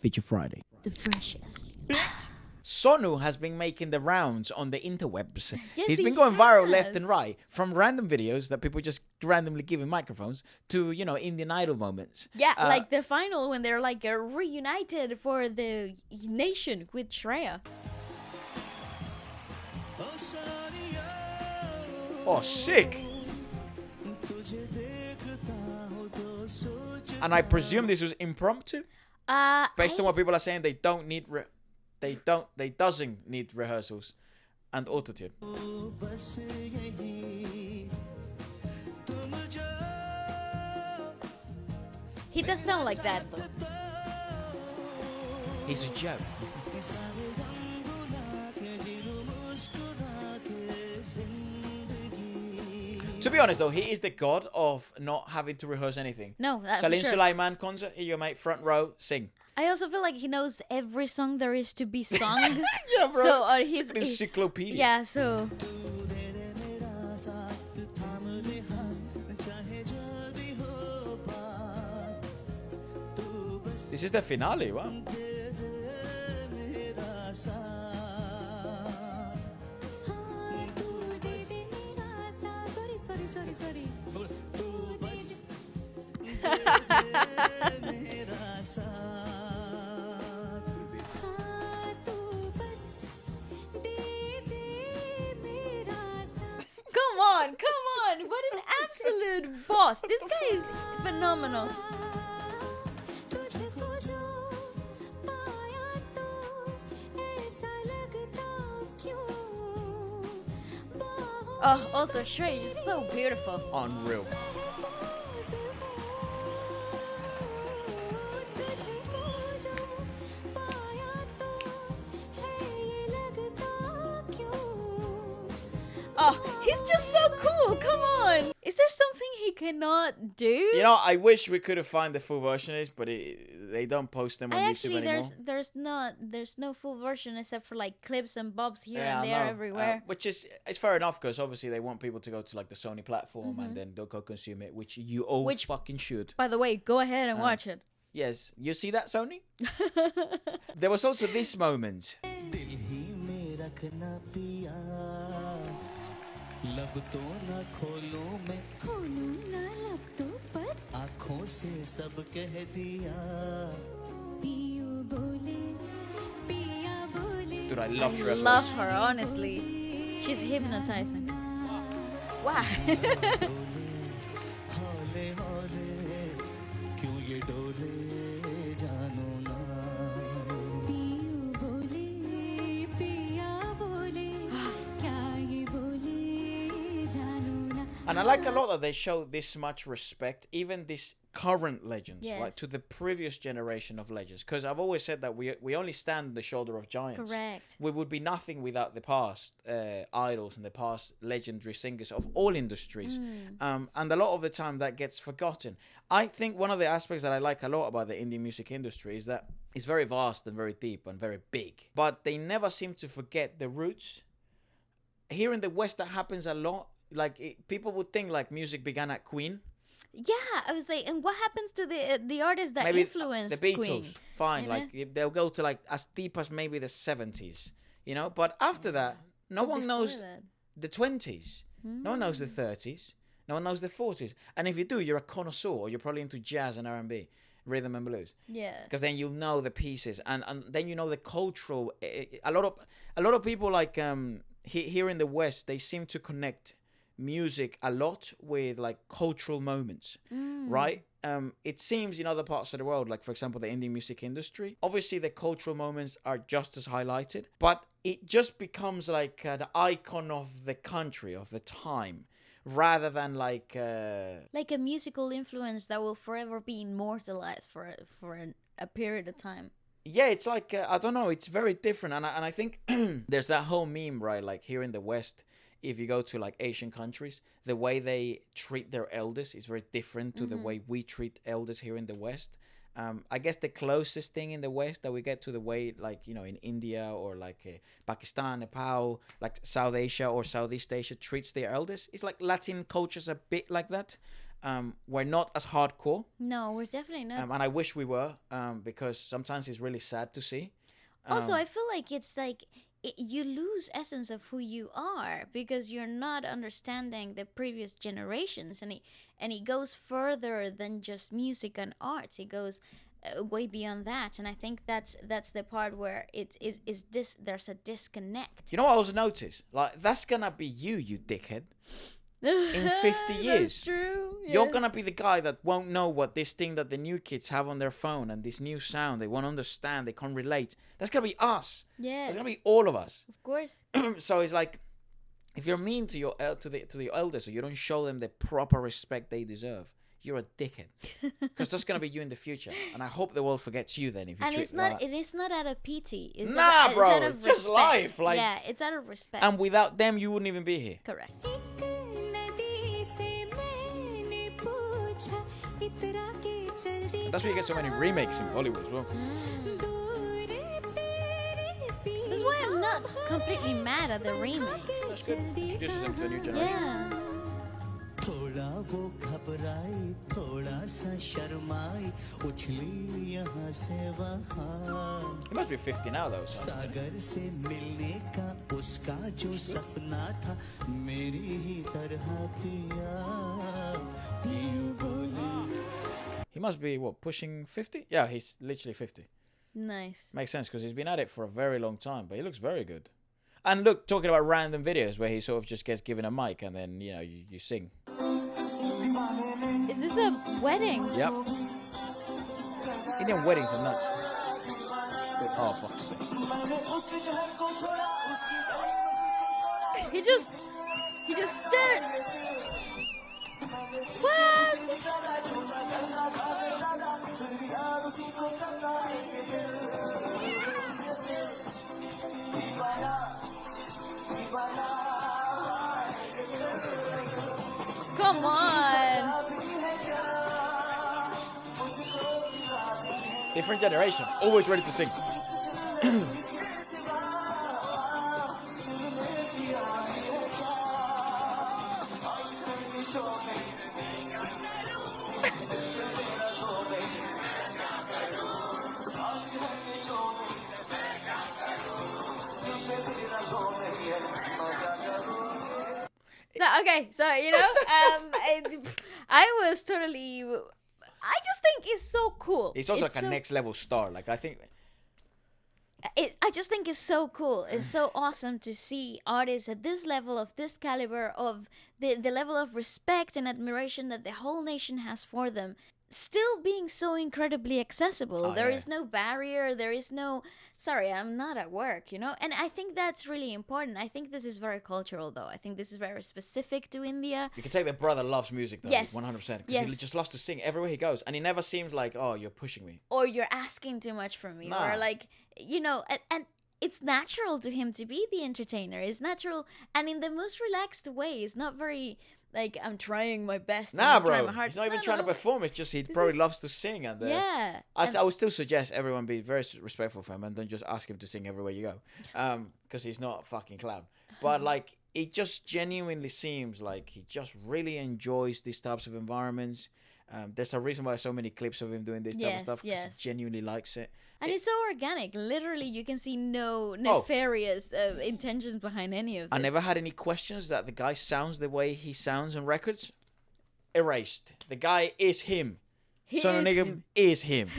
Feature Friday. The freshest. Sonu has been making the rounds on the interwebs. Yes, He's he been going viral left has. and right, from random videos that people just randomly give him microphones to, Indian Idol moments. Yeah, like the final when they're like reunited for the nation with Shreya. Oh, sick! And I presume this was impromptu, based on what people are saying. They don't need they doesn't need rehearsals and autotune. He does sound like that though. He's a joke. To be honest, though, he is the god of not having to rehearse anything. No, Salim for sure. Sulaiman concert, here you mate, front row, sing. I also feel like he knows every song there is to be sung. Yeah, bro. So It's like an encyclopedia. Yeah, so This is the finale, wow. Come on! What an absolute boss! This guy is phenomenal. Oh, also Shreya is just so beautiful. Unreal. Oh, he's just so cool. Come on. Is there something he cannot do? I wish we could have found the full version of this, but they don't post them on YouTube anymore. There's no full version except for like clips and bobs here Yeah, and I there know. everywhere. Which is it's fair enough, because obviously they want people to go to like the Sony platform and then they'll go consume it, which you all fucking should. By the way, go ahead and watch it. Yes, you see that, Sony? There was also this moment. लब तो ना खोलूं मैं आँखों से सब कह दिया Dude, I love Shreya's Love voice. her, honestly. She's hypnotizing. Wow. हौले हौले क्यों ये डोले जानो ना And I like a lot that they show this much respect, even this current legends, Yes. like to the previous generation of legends. Because I've always said that we only stand on the shoulder of giants. Correct. We would be nothing without the past idols and the past legendary singers of all industries. And a lot of the time that gets forgotten. I think one of the aspects that I like a lot about the indie music industry is that it's very vast and very deep and very big. But they never seem to forget the roots. Here in the West, that happens a lot. Like people would think like music began at Queen. Yeah, I was like, and what happens to the artists that Maybe influenced the Beatles, Queen? fine. You know? Like they'll go to like as deep as maybe the 70s, But after that, no one knows the 20s. No one knows the 30s. No one knows the 40s. And if you do, you're a connoisseur, or you're probably into jazz and R&B, rhythm and blues. Yeah. Because then you'll know the pieces, and then you know the cultural. A lot of people like here in the West, they seem to connect music a lot with like cultural moments, right? It seems in other parts of the world, like for example the indie music industry, obviously the cultural moments are just as highlighted, but it just becomes like the icon of the country, of the time, rather than like a musical influence that will forever be immortalized for a period of time. yeah, it's like I don't know, it's very different, and I think there's that whole meme, right? Like here in the West, if you go to like Asian countries, the way they treat their elders is very different to the way we treat elders here in the West. I guess the closest thing in the West that we get to the way, like, in India or like Pakistan, Nepal, like South Asia or Southeast Asia treats their elders, it's like Latin culture's a bit like that. we're not as hardcore, No, we're definitely not. and I wish we were, because sometimes it's really sad to see. Also, I feel like it's like you lose essence of who you are because you're not understanding the previous generations, and it goes further than just music and arts. It goes way beyond that, and I think that's the part where it is there's a disconnect. You know what I also noticed? Like, that's gonna be you dickhead. In 50 years. That's true. You're yes. gonna be the guy that won't know what this thing that the new kids have on their phone and this new sound they won't understand, they can't relate. That's gonna be us. Yes. It's gonna be all of us. Of course. So it's like, if you're mean to your to the elders, or you don't show them the proper respect they deserve, you're a dickhead. Because that's gonna be you in the future, and I hope the world forgets you then if you And treat it's not. like that. It is not out of pity. It's Nah, it's bro, out of it's just respect. life, like- yeah, it's out of respect. And without them, you wouldn't even be here. Correct. And that's why you get so many remakes in Hollywood as well. This is why I'm not completely mad at the remakes. That's good. Introduces them to a new generation. Yeah. थोड़ा वो घबराई थोड़ा सा शर्माई उछली यहाँ से वहाँ He must be 50 now though. So. सागर से मिलने का उसका जो सपना था मेरी ही तरह पिया पीयू बोली He must be, what, pushing 50? Yeah, he's literally 50. Nice. Makes sense, because he's been at it for a very long time, but he looks very good. And look, talking about random videos where he sort of just gets given a mic and then, you know, you sing. Is this a wedding? Yep. Indian weddings are nuts. Oh, fuck's sake. He just stared. What? Come on. Different generation, always ready to sing. No, okay, so you know, I was totally. I just think it's so cool. He's also It's like a so- next level star. Like, I think I just think it's so cool. It's so awesome to see artists at this level, of this caliber, of the level of respect and admiration that the whole nation has for them, still being so incredibly accessible. Oh, There yeah. is no barrier. There is no, sorry, I'm not at work, you know? And I think that's really important. I think this is very cultural, though. I think this is very specific to India. you can take that brother loves music, though. Yes. 100%. Because Yes. he just loves to sing everywhere he goes. And he never seems like, oh, you're pushing me. Or you're asking too much from me. Nah. Or like, you know, and it's natural to him to be the entertainer. It's natural, and in the most relaxed way. It's not very like I'm trying my best. Nah, I'm trying bro. my hardest. He's not even No, trying to no. perform. It's just he This probably is- loves to sing. And Yeah. I would still suggest everyone be very respectful for him and don't just ask him to sing everywhere you go. Because he's not a fucking clown. But like, it just genuinely seems like he just really enjoys these types of environments. There's a reason why so many clips of him doing this type of Yes, stuff. Because yes. he genuinely likes it. And it's so organic. Literally, you can see no nefarious intentions behind any of this. I never had any questions that the guy sounds the way he sounds on records. Erased. The guy is him. He Sonu is Nigam him. is him.